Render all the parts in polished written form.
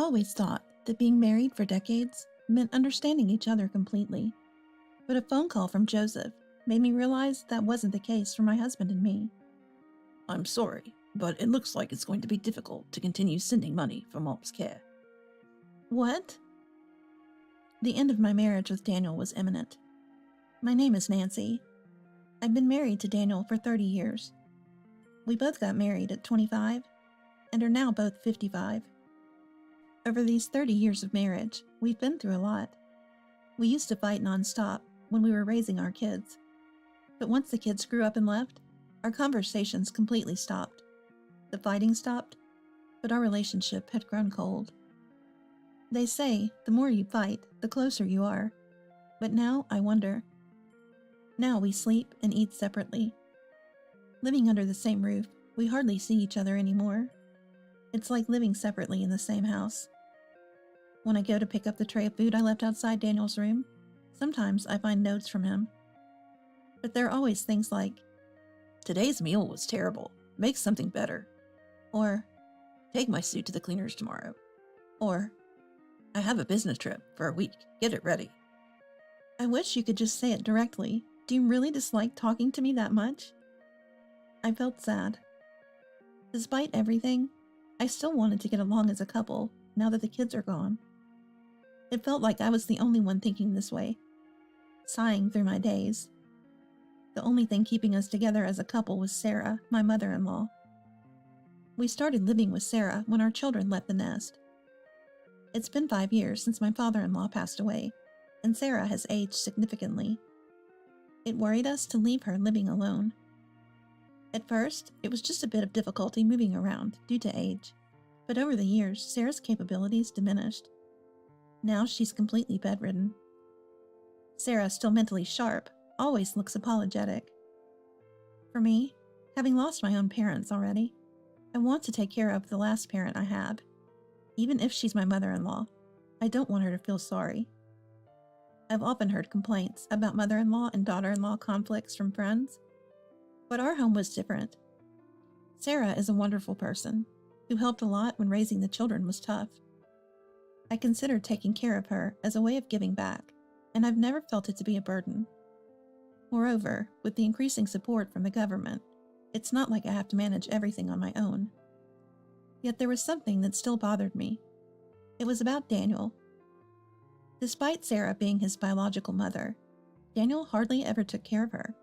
always thought that being married for decades meant understanding each other completely. But a phone call from Joseph made me realize that wasn't the case for my husband and me. I'm sorry, but it looks like it's going to be difficult to continue sending money for Mom's care. What? The end of my marriage with Daniel was imminent. My name is Nancy. I've been married to Daniel for 30 years. We both got married at 25 and are now both 55. Over these 30 years of marriage, we've been through a lot. We used to fight nonstop when we were raising our kids. But once the kids grew up and left, our conversations completely stopped. The fighting stopped, but our relationship had grown cold. They say the more you fight, the closer you are. But now I wonder. Now we sleep and eat separately. Living under the same roof, we hardly see each other anymore. It's like living separately in the same house. When I go to pick up the tray of food I left outside Daniel's room, sometimes I find notes from him. But there are always things like, "Today's meal was terrible. Make something better." or, "Take my suit to the cleaners tomorrow." or, "I have a business trip for a week. Get it ready." I wish you could just say it directly. Do you really dislike talking to me that much? I felt sad. Despite everything, I still wanted to get along as a couple now that the kids are gone. It felt like I was the only one thinking this way, sighing through my days. The only thing keeping us together as a couple was Sarah, my mother-in-law. We started living with Sarah when our children left the nest. It's been 5 years since my father-in-law passed away, and Sarah has aged significantly. It worried us to leave her living alone. At first, it was just a bit of difficulty moving around due to age, but over the years, Sarah's capabilities diminished. Now she's completely bedridden. Sarah, still mentally sharp, always looks apologetic. For me, having lost my own parents already, I want to take care of the last parent I had. Even if she's my mother-in-law, I don't want her to feel sorry. I've often heard complaints about mother-in-law and daughter-in-law conflicts from friends, but our home was different. Sarah is a wonderful person who helped a lot when raising the children was tough. I considered taking care of her as a way of giving back, and I've never felt it to be a burden. Moreover, with the increasing support from the government, it's not like I have to manage everything on my own. Yet there was something that still bothered me. It was about Daniel. Despite Sarah being his biological mother, Daniel hardly ever took care of her.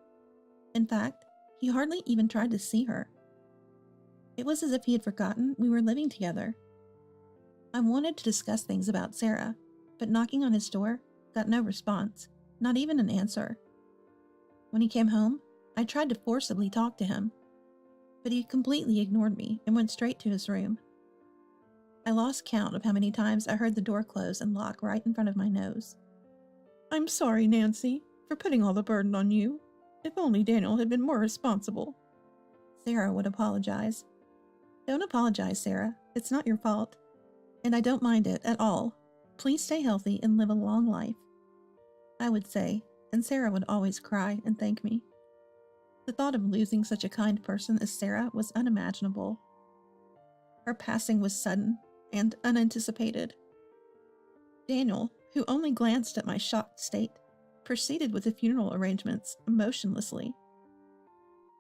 In fact, he hardly even tried to see her. It was as if he had forgotten we were living together. I wanted to discuss things about Sarah, but knocking on his door got no response, not even an answer. When he came home, I tried to forcibly talk to him, but he completely ignored me and went straight to his room. I lost count of how many times I heard the door close and lock right in front of my nose. "I'm sorry, Nancy, for putting all the burden on you. If only Daniel had been more responsible." Sarah would apologize. "Don't apologize, Sarah. It's not your fault. And I don't mind it at all. Please stay healthy and live a long life," I would say, and Sarah would always cry and thank me. The thought of losing such a kind person as Sarah was unimaginable. Her passing was sudden and unanticipated. Daniel, who only glanced at my shocked state, proceeded with the funeral arrangements emotionlessly.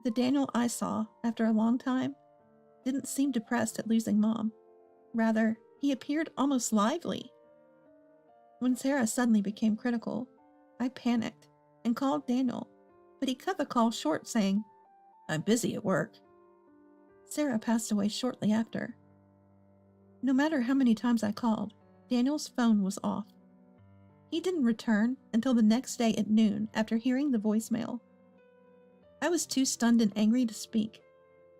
The Daniel I saw after a long time didn't seem depressed at losing Mom. Rather, he appeared almost lively. When Sarah suddenly became critical, I panicked and called Daniel, but he cut the call short, saying, "I'm busy at work." Sarah passed away shortly after. No matter how many times I called, Daniel's phone was off. He didn't return until the next day at noon after hearing the voicemail. I was too stunned and angry to speak,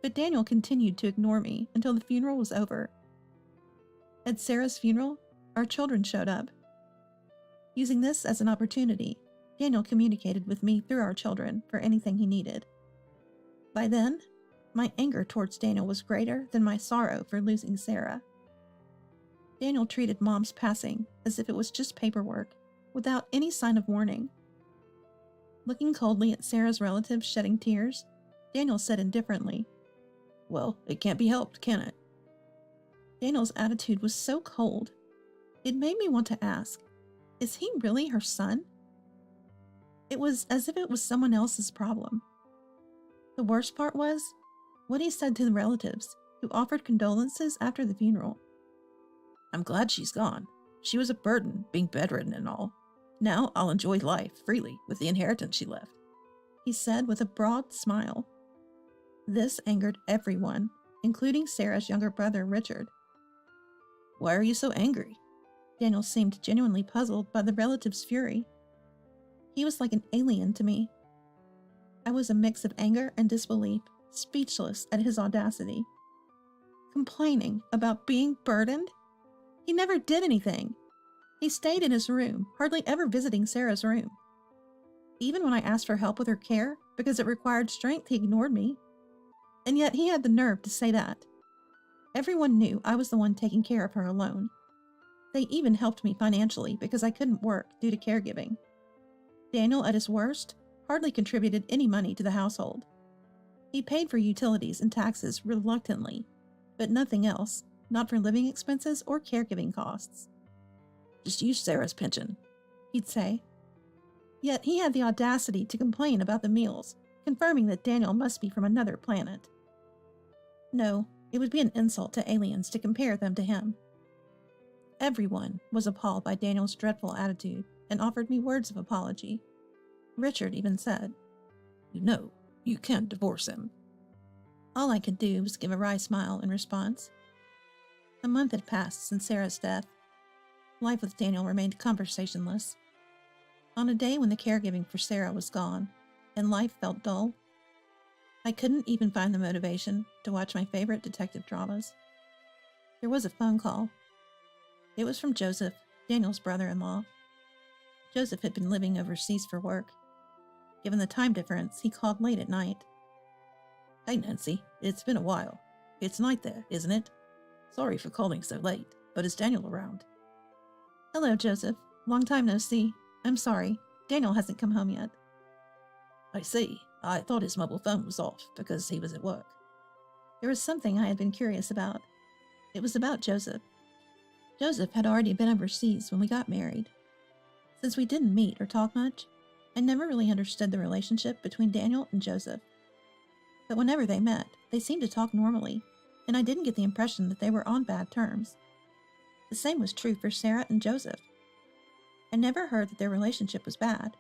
but Daniel continued to ignore me until the funeral was over. At Sarah's funeral, our children showed up. Using this as an opportunity, Daniel communicated with me through our children for anything he needed. By then, my anger towards Daniel was greater than my sorrow for losing Sarah. Daniel treated Mom's passing as if it was just paperwork, without any sign of warning. Looking coldly at Sarah's relatives shedding tears, Daniel said indifferently, "Well, it can't be helped, can it?" Daniel's attitude was so cold. It made me want to ask, is he really her son? It was as if it was someone else's problem. The worst part was what he said to the relatives who offered condolences after the funeral. I'm glad she's gone. She was a burden, being bedridden and all. Now I'll enjoy life freely with the inheritance she left, he said with a broad smile. This angered everyone, including Sarah's younger brother, Richard. Why are you so angry? Daniel seemed genuinely puzzled by the relative's fury. He was like an alien to me. I was a mix of anger and disbelief, speechless at his audacity. Complaining about being burdened? He never did anything. He stayed in his room, hardly ever visiting Sarah's room. Even when I asked for help with her care, because it required strength, he ignored me. And yet he had the nerve to say that. Everyone knew I was the one taking care of her alone. They even helped me financially because I couldn't work due to caregiving. Daniel, at his worst, hardly contributed any money to the household. He paid for utilities and taxes reluctantly, but nothing else, not for living expenses or caregiving costs. Just use Sarah's pension, he'd say. Yet he had the audacity to complain about the meals, confirming that Daniel must be from another planet. No, it would be an insult to aliens to compare them to him. Everyone was appalled by Daniel's dreadful attitude and offered me words of apology. Richard even said, You know, you can't divorce him. All I could do was give a wry smile in response. A month had passed since Sarah's death. Life with Daniel remained conversationless. On a day when the caregiving for Sarah was gone and life felt dull, I couldn't even find the motivation to watch my favorite detective dramas. There was a phone call. It was from Joseph, Daniel's brother-in-law. Joseph had been living overseas for work. Given the time difference, he called late at night. Hey, Nancy, it's been a while. It's night there, isn't it? Sorry for calling so late, but is Daniel around? Hello, Joseph. Long time no see. I'm sorry. Daniel hasn't come home yet. I see. I thought his mobile phone was off because he was at work. There was something I had been curious about. It was about Joseph. Joseph had already been overseas when we got married. Since we didn't meet or talk much, I never really understood the relationship between Daniel and Joseph. But whenever they met, they seemed to talk normally, and I didn't get the impression that they were on bad terms. The same was true for Sarah and Joseph. I never heard that their relationship was bad,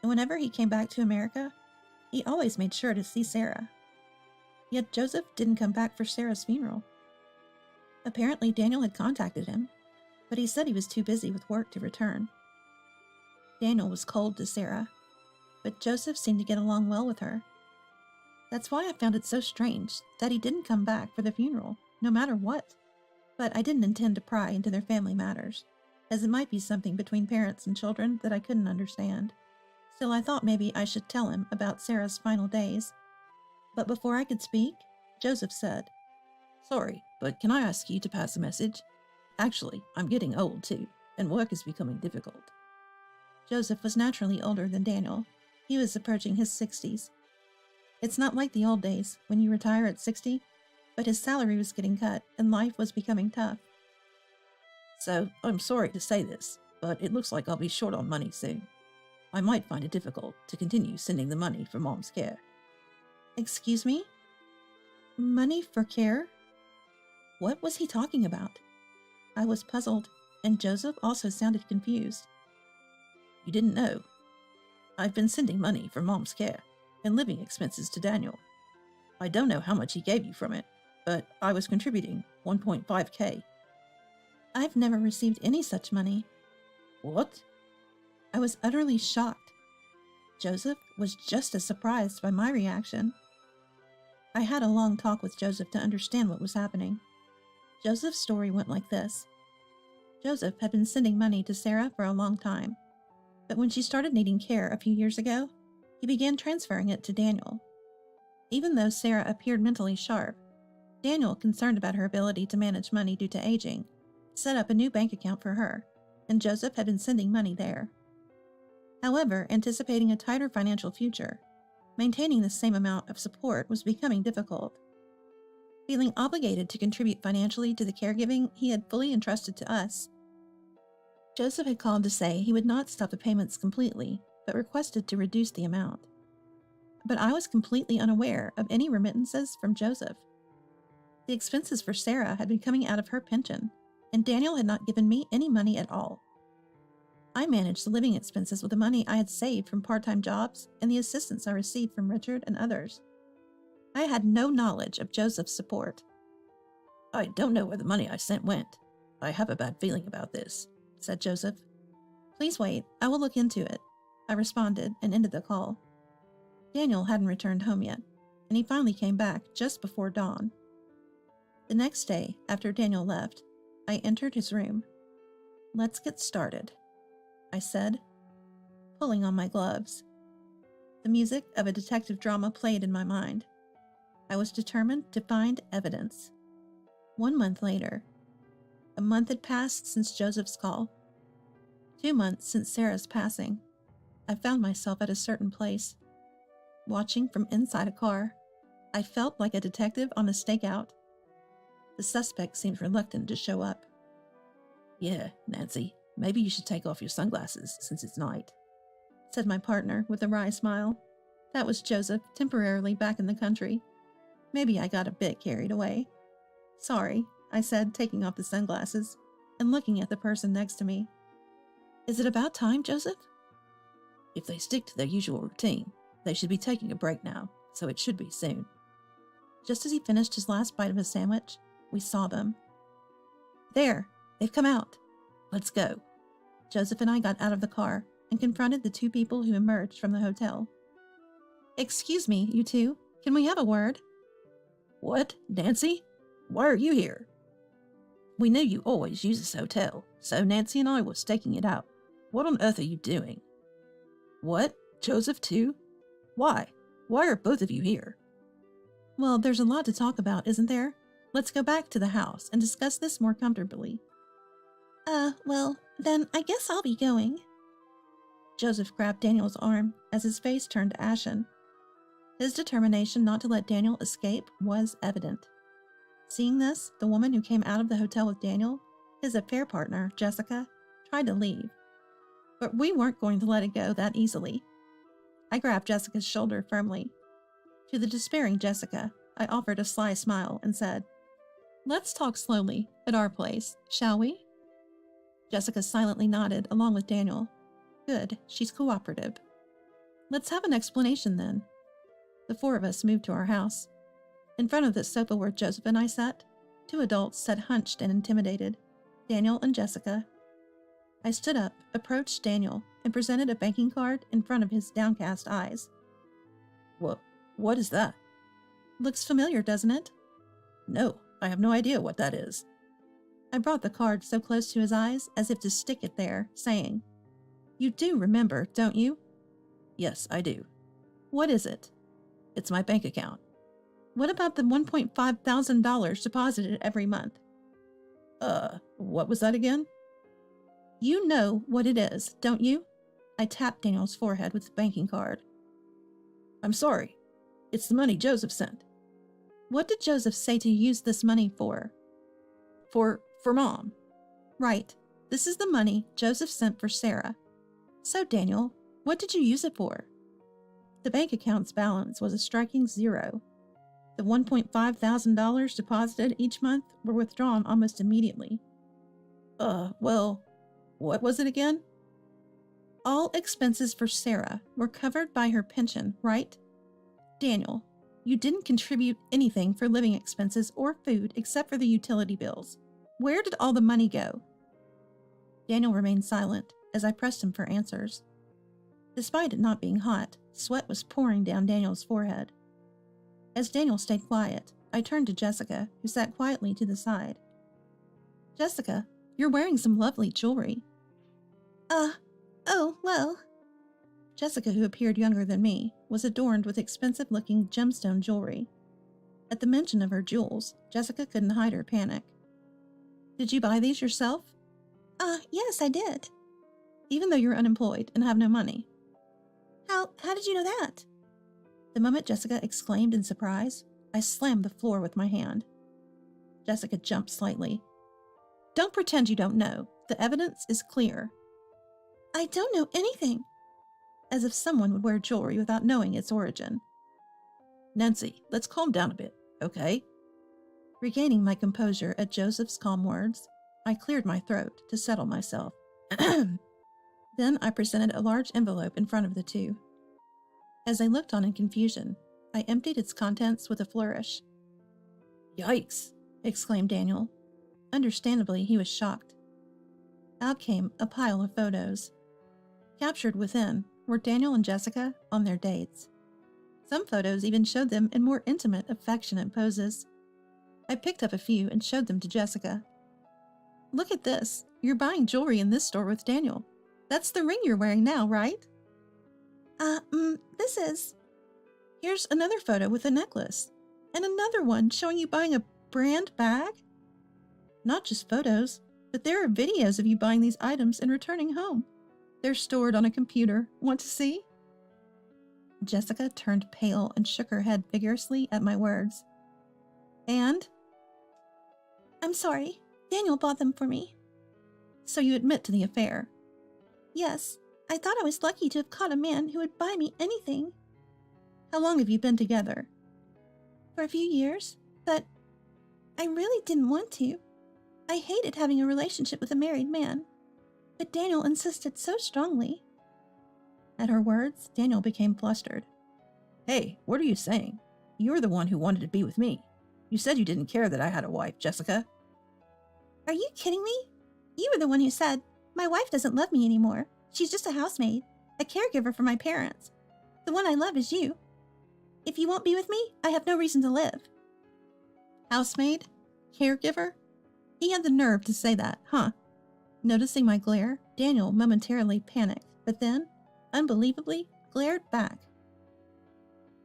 and whenever he came back to America, he always made sure to see Sarah. Yet Joseph didn't come back for Sarah's funeral. Apparently Daniel had contacted him, but he said he was too busy with work to return. Daniel was cold to Sarah, but Joseph seemed to get along well with her. That's why I found it so strange that he didn't come back for the funeral, no matter what. But I didn't intend to pry into their family matters, as it might be something between parents and children that I couldn't understand. Still, I thought maybe I should tell him about Sarah's final days. But before I could speak, Joseph said, Sorry, but can I ask you to pass a message? Actually, I'm getting old too, and work is becoming difficult. Joseph was naturally older than Daniel. He was approaching his 60s. It's not like the old days, when you retire at 60, but his salary was getting cut and life was becoming tough. So, I'm sorry to say this, but it looks like I'll be short on money soon. I might find it difficult to continue sending the money for Mom's care. Excuse me? Money for care? What was he talking about? I was puzzled, and Joseph also sounded confused. You didn't know? I've been sending money for Mom's care and living expenses to Daniel. I don't know how much he gave you from it, but I was contributing $1.5K. I've never received any such money. What? I was utterly shocked. Joseph was just as surprised by my reaction. I had a long talk with Joseph to understand what was happening. Joseph's story went like this. Joseph had been sending money to Sarah for a long time, but when she started needing care a few years ago, he began transferring it to Daniel. Even though Sarah appeared mentally sharp, Daniel, concerned about her ability to manage money due to aging, set up a new bank account for her, and Joseph had been sending money there. However, anticipating a tighter financial future, maintaining the same amount of support was becoming difficult. feeling obligated to contribute financially to the caregiving he had fully entrusted to us. Joseph had called to say he would not stop the payments completely, but requested to reduce the amount. But I was completely unaware of any remittances from Joseph. The expenses for Sarah had been coming out of her pension, and Daniel had not given me any money at all. I managed the living expenses with the money I had saved from part-time jobs and the assistance I received from Richard and others. I had no knowledge of Joseph's support. I don't know where the money I sent went. I have a bad feeling about this, said Joseph. Please wait, I will look into it, I responded and ended the call. Daniel hadn't returned home yet, and he finally came back just before dawn. The next day, after Daniel left, I entered his room. Let's get started, I said, pulling on my gloves. The music of a detective drama played in my mind. I was determined to find evidence. 1 month later. A month had passed since Joseph's call. 2 months since Sarah's passing. I found myself at a certain place. Watching from inside a car, I felt like a detective on a stakeout. The suspect seemed reluctant to show up. Yeah, Nancy, maybe you should take off your sunglasses since it's night, said my partner with a wry smile. That was Joseph, temporarily back in the country. Maybe I got a bit carried away. Sorry, I said, taking off the sunglasses and looking at the person next to me. Is it about time, Joseph? If they stick to their usual routine, they should be taking a break now, so it should be soon. Just as he finished his last bite of his sandwich, we saw them. There, they've come out. Let's go. Joseph and I got out of the car and confronted the 2 people who emerged from the hotel. Excuse me, you 2, can we have a word? What, Nancy? Why are you here? We knew you always use this hotel, so Nancy and I were staking it out. What on earth are you doing? What? Joseph too? Why? Why are both of you here? Well, there's a lot to talk about, isn't there? Let's go back to the house and discuss this more comfortably. Well, then I guess I'll be going. Joseph grabbed Daniel's arm as his face turned ashen. His determination not to let Daniel escape was evident. Seeing this, the woman who came out of the hotel with Daniel, his affair partner, Jessica, tried to leave. But we weren't going to let it go that easily. I grabbed Jessica's shoulder firmly. To the despairing Jessica, I offered a sly smile and said, "Let's talk slowly, at our place, shall we?" Jessica silently nodded along with Daniel. Good, she's cooperative. Let's have an explanation then. The 4 of us moved to our house. In front of the sofa where Joseph and I sat, 2 adults sat hunched and intimidated, Daniel and Jessica. I stood up, approached Daniel, and presented a banking card in front of his downcast eyes. What is that? Looks familiar, doesn't it? No, I have no idea what that is. I brought the card so close to his eyes as if to stick it there, saying, "You do remember, don't you?" Yes, I do. What is it? It's my bank account. What about the $1.5 thousand deposited every month? What was that again? You know what it is, don't you? I tapped Daniel's forehead with the banking card. I'm sorry. It's the money Joseph sent. What did Joseph say to use this money for? For Mom. Right. This is the money Joseph sent for Sarah. So, Daniel, what did you use it for? The bank account's balance was a striking 0. The $1.5 thousand deposited each month were withdrawn almost immediately. Well, what was it again? All expenses for Sarah were covered by her pension, right? Daniel, you didn't contribute anything for living expenses or food except for the utility bills. Where did all the money go? Daniel remained silent as I pressed him for answers. Despite it not being hot, sweat was pouring down Daniel's forehead. As Daniel stayed quiet, I turned to Jessica, who sat quietly to the side. Jessica, you're wearing some lovely jewelry. Oh, well. Jessica, who appeared younger than me, was adorned with expensive-looking gemstone jewelry. At the mention of her jewels, Jessica couldn't hide her panic. Did you buy these yourself? Yes, I did. Even though you're unemployed and have no money. How did you know that? The moment Jessica exclaimed in surprise, I slammed the floor with my hand. Jessica jumped slightly. Don't pretend you don't know. The evidence is clear. I don't know anything. As if someone would wear jewelry without knowing its origin. Nancy, let's calm down a bit, okay? Regaining my composure at Joseph's calm words, I cleared my throat to settle myself. Then I presented a large envelope in front of the two. As I looked on in confusion, I emptied its contents with a flourish. Yikes, exclaimed Daniel. Understandably, he was shocked. Out came a pile of photos. Captured within were Daniel and Jessica on their dates. Some photos even showed them in more intimate, affectionate poses. I picked up a few and showed them to Jessica. Look at this. You're buying jewelry in this store with Daniel. That's the ring you're wearing now, right? This is... Here's another photo with a necklace. And another one showing you buying a brand bag. Not just photos, but there are videos of you buying these items and returning home. They're stored on a computer. Want to see? Jessica turned pale and shook her head vigorously at my words. And? I'm sorry. Daniel bought them for me. So you admit to the affair? Yes. I thought I was lucky to have caught a man who would buy me anything. How long have you been together? For a few years, but I really didn't want to. I hated having a relationship with a married man, but Daniel insisted so strongly. At her words, Daniel became flustered. Hey, what are you saying? You're the one who wanted to be with me. You said you didn't care that I had a wife, Jessica. Are you kidding me? You were the one who said, my wife doesn't love me anymore. She's just a housemaid, a caregiver for my parents. The one I love is you. If you won't be with me, I have no reason to live. Housemaid? Caregiver? He had the nerve to say that, huh? Noticing my glare, Daniel momentarily panicked, but then, unbelievably, glared back.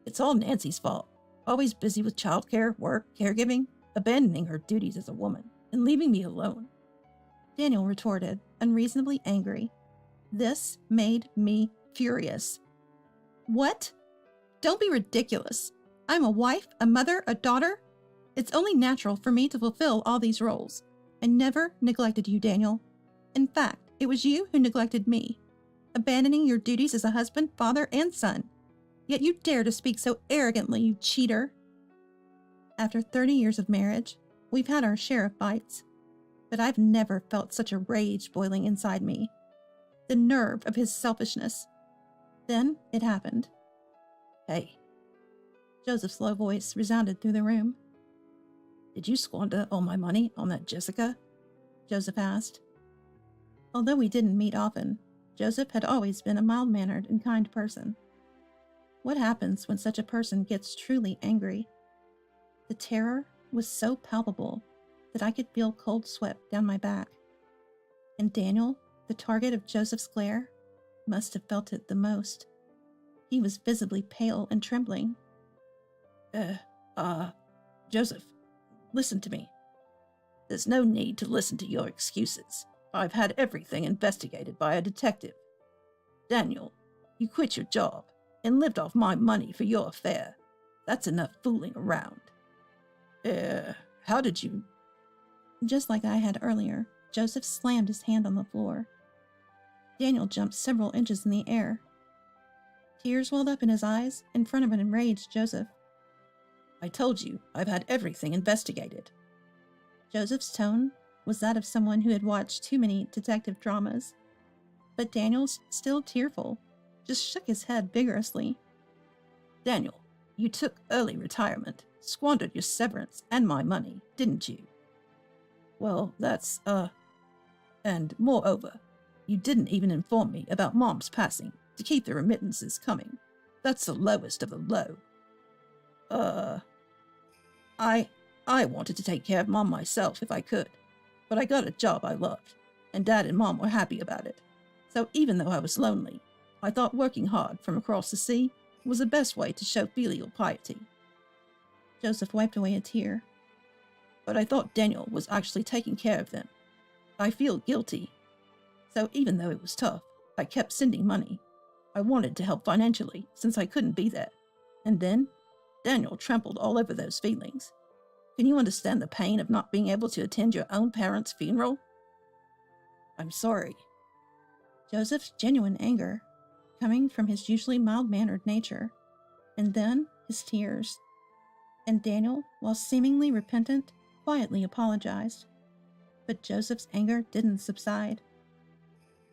It's all Nancy's fault. Always busy with childcare, work, caregiving, abandoning her duties as a woman, and leaving me alone. Daniel retorted, unreasonably angry. This made me furious. What? Don't be ridiculous. I'm a wife, a mother, a daughter. It's only natural for me to fulfill all these roles. I never neglected you, Daniel. In fact, it was you who neglected me, abandoning your duties as a husband, father, and son. Yet you dare to speak so arrogantly, you cheater. After 30 years of marriage, we've had our share of fights, but I've never felt such a rage boiling inside me. The nerve of his selfishness. Then it happened. Hey. Joseph's low voice resounded through the room. Did you squander all my money on that Jessica? Joseph asked. Although we didn't meet often, Joseph had always been a mild-mannered and kind person. What happens when such a person gets truly angry? The terror was so palpable that I could feel cold sweat down my back. And Daniel, the target of Joseph's glare, must have felt it the most. He was visibly pale and trembling. Joseph, listen to me. There's no need to listen to your excuses. I've had everything investigated by a detective. Daniel, you quit your job and lived off my money for your affair. That's enough fooling around. How did you... Just like I had earlier, Joseph slammed his hand on the floor. Daniel jumped several inches in the air. Tears welled up in his eyes in front of an enraged Joseph. I told you, I've had everything investigated. Joseph's tone was that of someone who had watched too many detective dramas. But Daniel, still tearful, just shook his head vigorously. Daniel, you took early retirement, squandered your severance and my money, didn't you? Well, that's, and moreover, you didn't even inform me about Mom's passing to keep the remittances coming. That's the lowest of the low. I wanted to take care of Mom myself if I could, but I got a job I loved, and Dad and Mom were happy about it. So even though I was lonely, I thought working hard from across the sea was the best way to show filial piety. Joseph wiped away a tear. But I thought Daniel was actually taking care of them. I feel guilty. So even though it was tough, I kept sending money. I wanted to help financially since I couldn't be there. And then Daniel trampled all over those feelings. Can you understand the pain of not being able to attend your own parents' funeral? I'm sorry. Joseph's genuine anger, coming from his usually mild-mannered nature, and then his tears. And Daniel, while seemingly repentant, quietly apologized. But Joseph's anger didn't subside.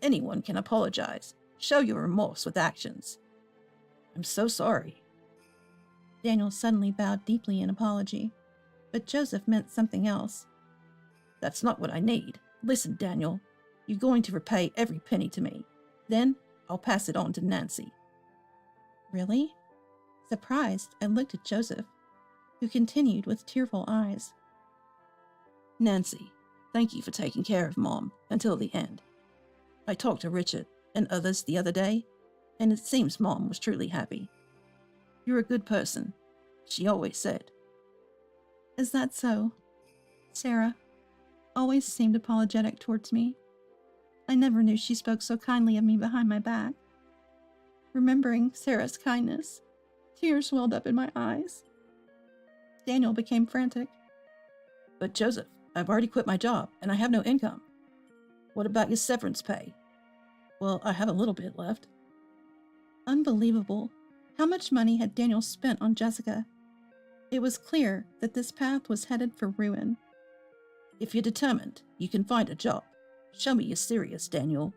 Anyone can apologize. Show your remorse with actions. I'm so sorry. Daniel suddenly bowed deeply in apology, but Joseph meant something else. That's not what I need. Listen, Daniel, you're going to repay every penny to me. Then I'll pass it on to Nancy. Really? Surprised, I looked at Joseph, who continued with tearful eyes. Nancy, thank you for taking care of Mom until the end. I talked to Richard and others the other day, and it seems Mom was truly happy. You're a good person, she always said. Is that so? Sarah always seemed apologetic towards me. I never knew she spoke so kindly of me behind my back. Remembering Sarah's kindness, tears welled up in my eyes. Daniel became frantic. But Joseph, I've already quit my job, and I have no income. What about your severance pay? Well, I have a little bit left. Unbelievable. How much money had Daniel spent on Jessica? It was clear that this path was headed for ruin. If you're determined, you can find a job. Show me you're serious, Daniel.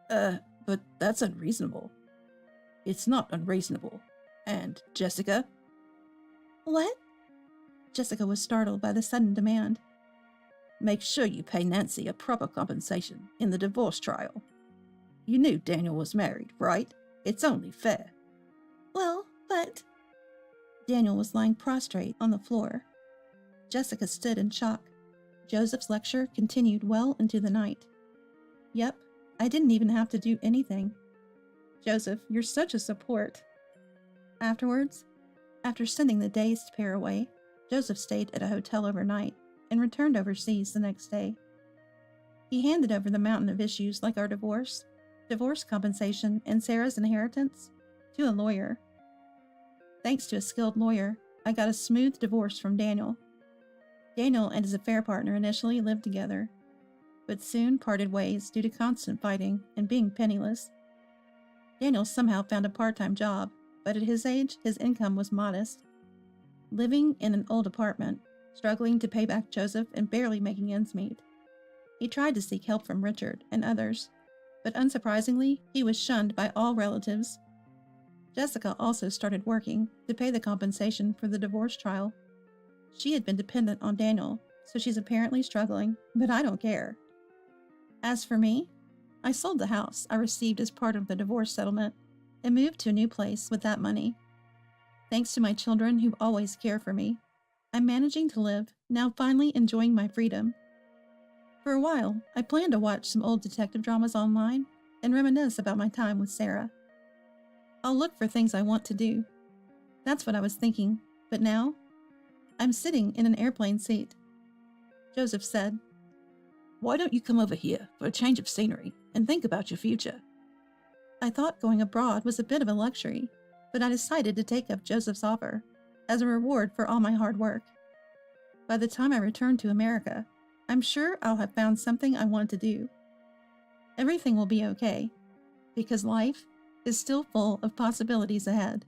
But that's unreasonable. It's not unreasonable. And Jessica? What? Jessica was startled by the sudden demand. Make sure you pay Nancy a proper compensation in the divorce trial. You knew Daniel was married, right? It's only fair. Well, but... Daniel was lying prostrate on the floor. Jessica stood in shock. Joseph's lecture continued well into the night. Yep, I didn't even have to do anything. Joseph, you're such a support. Afterwards, after sending the dazed pair away, Joseph stayed at a hotel overnight and returned overseas the next day. He handed over the mountain of issues like our divorce compensation, and Sarah's inheritance to a lawyer. Thanks to a skilled lawyer, I got a smooth divorce from Daniel. Daniel and his affair partner initially lived together, but soon parted ways due to constant fighting and being penniless. Daniel somehow found a part-time job, but at his age, his income was modest. Living in an old apartment, struggling to pay back Joseph and barely making ends meet. He tried to seek help from Richard and others, but unsurprisingly, he was shunned by all relatives. Jessica also started working to pay the compensation for the divorce trial. She had been dependent on Daniel, so she's apparently struggling, but I don't care. As for me, I sold the house I received as part of the divorce settlement and moved to a new place with that money. Thanks to my children who always care for me, I'm managing to live, now finally enjoying my freedom. For a while, I planned to watch some old detective dramas online and reminisce about my time with Sarah. I'll look for things I want to do. That's what I was thinking, but now, I'm sitting in an airplane seat. Joseph said, Why don't you come over here for a change of scenery and think about your future? I thought going abroad was a bit of a luxury, but I decided to take up Joseph's offer as a reward for all my hard work. By the time I return to America, I'm sure I'll have found something I want to do. Everything will be okay, because life is still full of possibilities ahead.